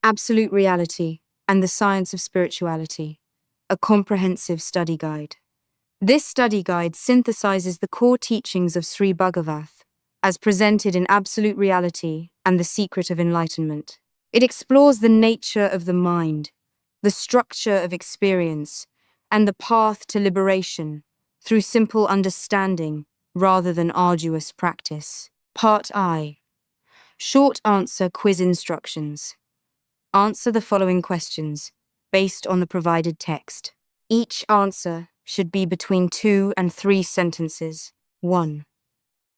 Absolute Reality and the Science of Spirituality, a comprehensive study guide. This study guide synthesizes the core teachings of Sri Bhagavath as presented in Absolute Reality and the Secret of Enlightenment. It explores the nature of the mind, the structure of experience, and the path to liberation through simple understanding rather than arduous practice. Part I. Short answer quiz instructions. Answer the following questions based on the provided text. Each answer should be between 2 and 3 sentences. 1.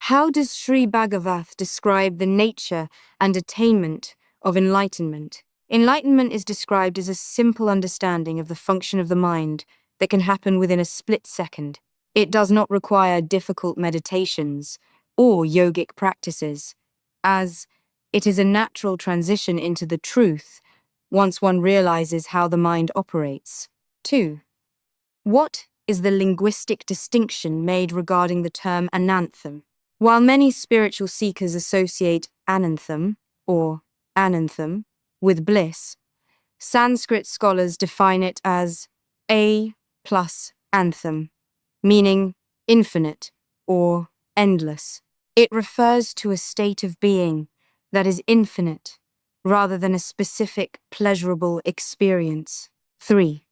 How does Sri Bhagavath describe the nature and attainment of enlightenment? Enlightenment is described as a simple understanding of the function of the mind that can happen within a split second. It does not require difficult meditations or yogic practices, as it is a natural transition into the truth once one realizes how the mind operates. 2. What is the linguistic distinction made regarding the term ananthem? While many spiritual seekers associate ananthem or ananthem with bliss, Sanskrit scholars define it as a plus anthem, meaning infinite or endless. It refers to a state of being that is infinite rather than a specific pleasurable experience. 3.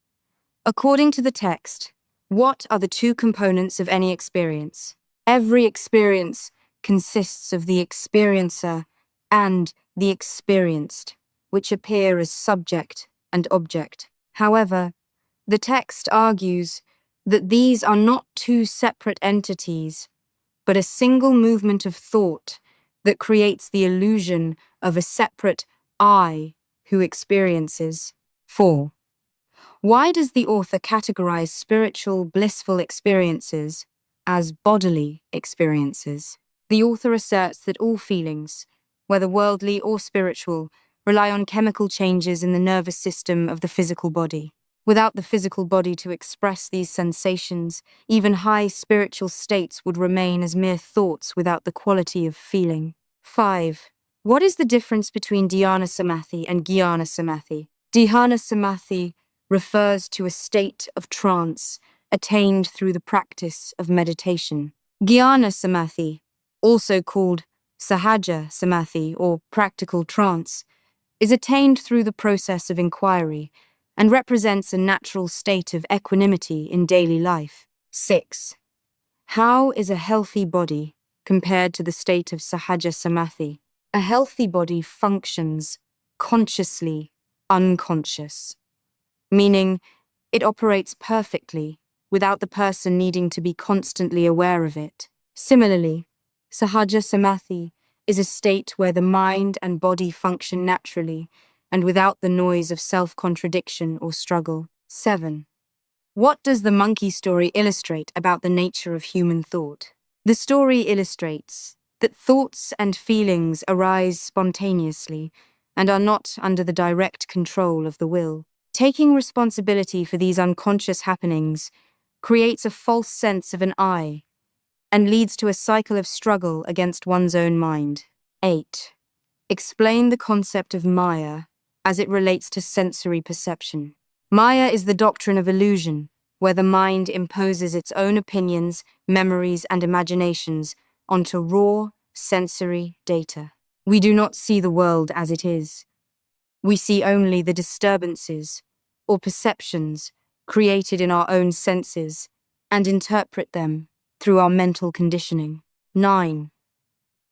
According to the text, what are the 2 components of any experience? Every experience consists of the experiencer and the experienced, which appear as subject and object. However, the text argues that these are not 2 separate entities, but a single movement of thought that creates the illusion of a separate I who experiences. 4. Why does the author categorize spiritual, blissful experiences as bodily experiences? The author asserts that all feelings, whether worldly or spiritual, rely on chemical changes in the nervous system of the physical body. Without the physical body to express these sensations, even high spiritual states would remain as mere thoughts without the quality of feeling. 5. What is the difference between dhyana samadhi and jnana samadhi? Dhyana samadhi refers to a state of trance attained through the practice of meditation. Jnana samadhi, also called sahaja samadhi or practical trance, is attained through the process of inquiry and represents a natural state of equanimity in daily life. 6. How is a healthy body compared to the state of sahaja samadhi? A healthy body functions consciously unconscious, meaning it operates perfectly without the person needing to be constantly aware of it. Similarly, sahaja samadhi is a state where the mind and body function naturally and without the noise of self-contradiction or struggle. 7. What does the monkey story illustrate about the nature of human thought? The story illustrates that thoughts and feelings arise spontaneously and are not under the direct control of the will. Taking responsibility for these unconscious happenings creates a false sense of an I and leads to a cycle of struggle against one's own mind. 8. Explain the concept of Maya as it relates to sensory perception. Maya is the doctrine of illusion, where the mind imposes its own opinions, memories, and imaginations onto raw, sensory data. We do not see the world as it is. We see only the disturbances or perceptions created in our own senses and interpret them through our mental conditioning. 9.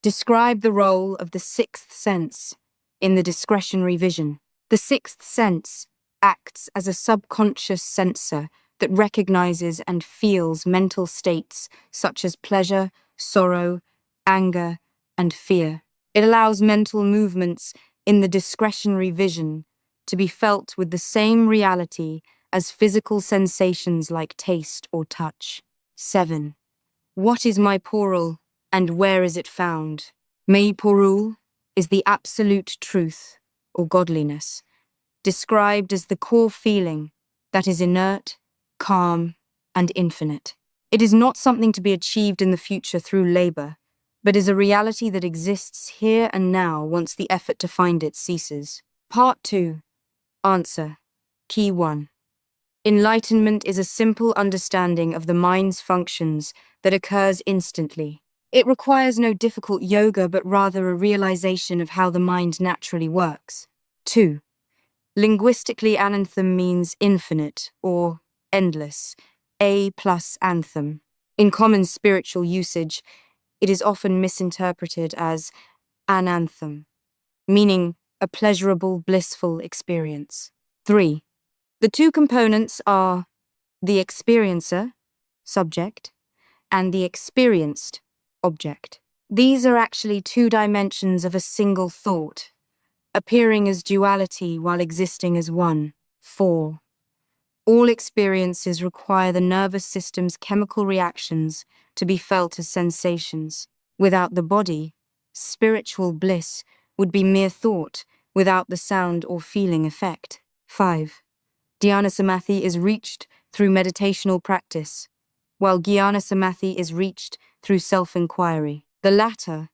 Describe the role of the 6th sense in the discretionary vision. The 6th sense acts as a subconscious sensor that recognizes and feels mental states such as pleasure, sorrow, anger, and fear. It allows mental movements in the discretionary vision to be felt with the same reality as physical sensations like taste or touch. 7. What is Mayapurul and where is it found? Mayapurul is the absolute truth or godliness, described as the core feeling that is inert, calm, and infinite. It is not something to be achieved in the future through labor, but is a reality that exists here and now once the effort to find it ceases. Part 2. Answer. Key 1. Enlightenment is a simple understanding of the mind's functions that occurs instantly. It requires no difficult yoga, but rather a realization of how the mind naturally works. 2. Linguistically, ananthem means infinite or endless, a plus anthem. In common spiritual usage, it is often misinterpreted as ananthem, meaning a pleasurable, blissful experience. 3. The two components are the experiencer, subject, and the experienced, object. These are actually two dimensions of a single thought, appearing as duality while existing as one. 4. All experiences require the nervous system's chemical reactions to be felt as sensations. Without the body, spiritual bliss would be mere thought without the sound or feeling effect. 5. Dhyana Samadhi is reached through meditational practice, while Jnana Samadhi is reached through self-inquiry. The latter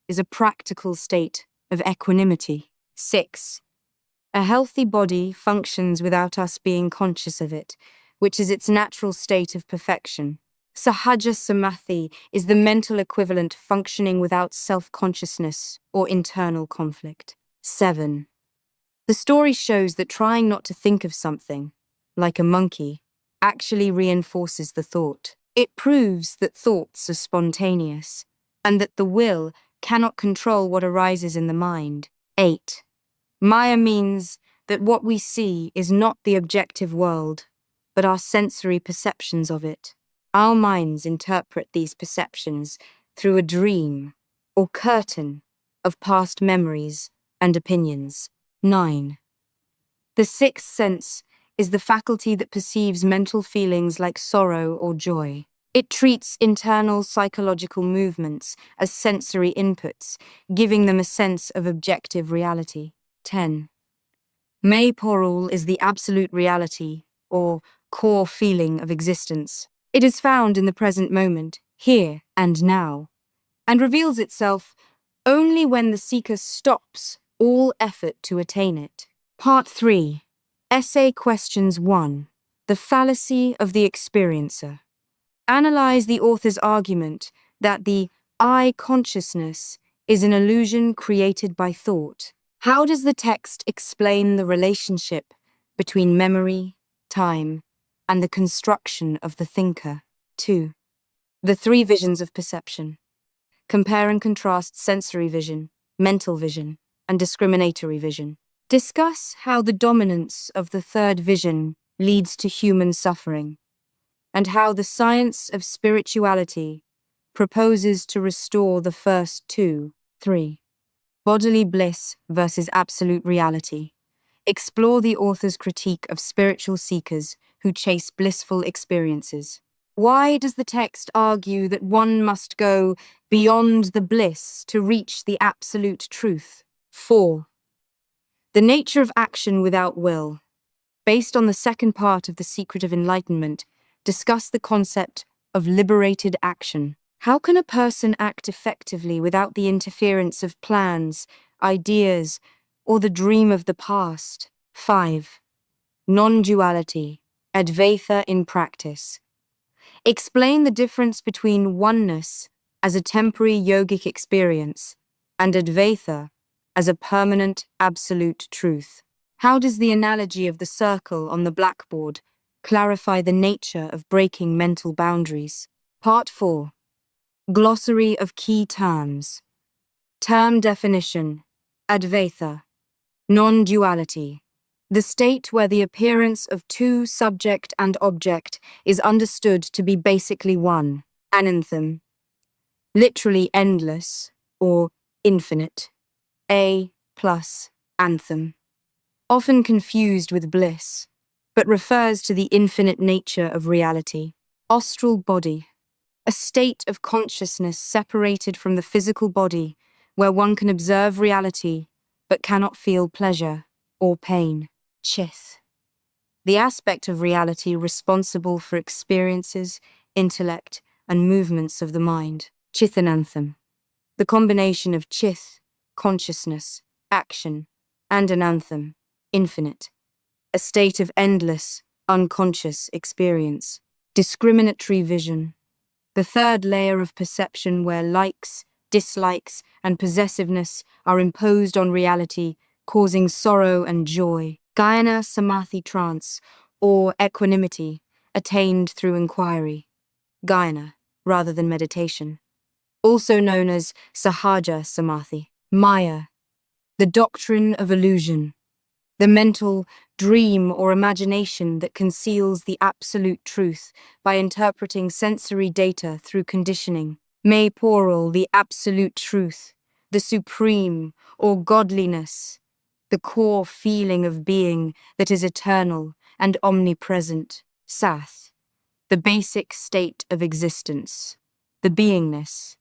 is a practical state of equanimity. 6. A healthy body functions without us being conscious of it, which is its natural state of perfection. Sahaja Samadhi is the mental equivalent functioning without self-consciousness or internal conflict. 7. The story shows that trying not to think of something, like a monkey, actually reinforces the thought. It proves that thoughts are spontaneous, and that the will cannot control what arises in the mind. 8. Maya means that what we see is not the objective world, but our sensory perceptions of it. Our minds interpret these perceptions through a dream or curtain of past memories and opinions. 9. The sixth sense is the faculty that perceives mental feelings like sorrow or joy. It treats internal psychological movements as sensory inputs, giving them a sense of objective reality. 10. Mayporul is the absolute reality, or core feeling of existence. It is found in the present moment, here and now, and reveals itself only when the seeker stops all effort to attain it. Part 3. Essay Questions 1. The Fallacy of the Experiencer. Analyze the author's argument that the I consciousness is an illusion created by thought. How does the text explain the relationship between memory, time, and the construction of the thinker? 2. The three visions of perception. Compare and contrast sensory vision, mental vision, and discriminatory vision. Discuss how the dominance of the third vision leads to human suffering, and how the science of spirituality proposes to restore the first two. 3. Bodily bliss versus absolute reality. Explore the author's critique of spiritual seekers who chase blissful experiences. Why does the text argue that one must go beyond the bliss to reach the absolute truth? 4. The nature of action without will. Based on the second part of The Secret of Enlightenment, discuss the concept of liberated action. How can a person act effectively without the interference of plans, ideas, or the dream of the past? 5. Non-duality, Advaita in practice. Explain the difference between oneness as a temporary yogic experience and Advaita as a permanent absolute truth. How does the analogy of the circle on the blackboard clarify the nature of breaking mental boundaries? Part 4. Glossary of key terms. Term definition. Advaita. Non-duality. The state where the appearance of two subject and object is understood to be basically one. Ananthem. Literally endless or infinite. A plus anthem. Often confused with bliss, but refers to the infinite nature of reality. Astral body. A state of consciousness separated from the physical body, where one can observe reality, but cannot feel pleasure or pain. Chith. The aspect of reality responsible for experiences, intellect, and movements of the mind. Chithananthem. The combination of chith, consciousness, action, and an anthem, infinite, a state of endless, unconscious experience. Discriminatory vision, the third layer of perception where likes, dislikes, and possessiveness are imposed on reality, causing sorrow and joy. Jnana Samadhi trance, or equanimity, attained through inquiry. Jnana, rather than meditation. Also known as Sahaja Samadhi. Maya, the doctrine of illusion. The mental dream or imagination that conceals the absolute truth by interpreting sensory data through conditioning. Mayporal, the absolute truth, the supreme or godliness, the core feeling of being that is eternal and omnipresent. Sath, the basic state of existence, the beingness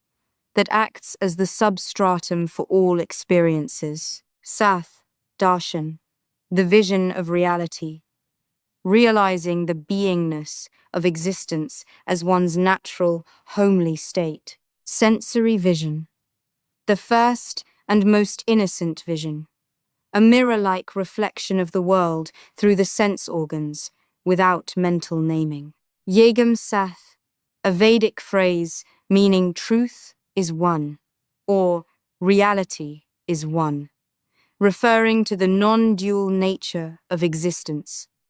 that acts as the substratum for all experiences. Sath, darshan, the vision of reality, realizing the beingness of existence as one's natural, homely state. Sensory vision, the first and most innocent vision, a mirror-like reflection of the world through the sense organs, without mental naming. Yegam Sath, a Vedic phrase meaning truth is one, or reality is one, referring to the non-dual nature of existence.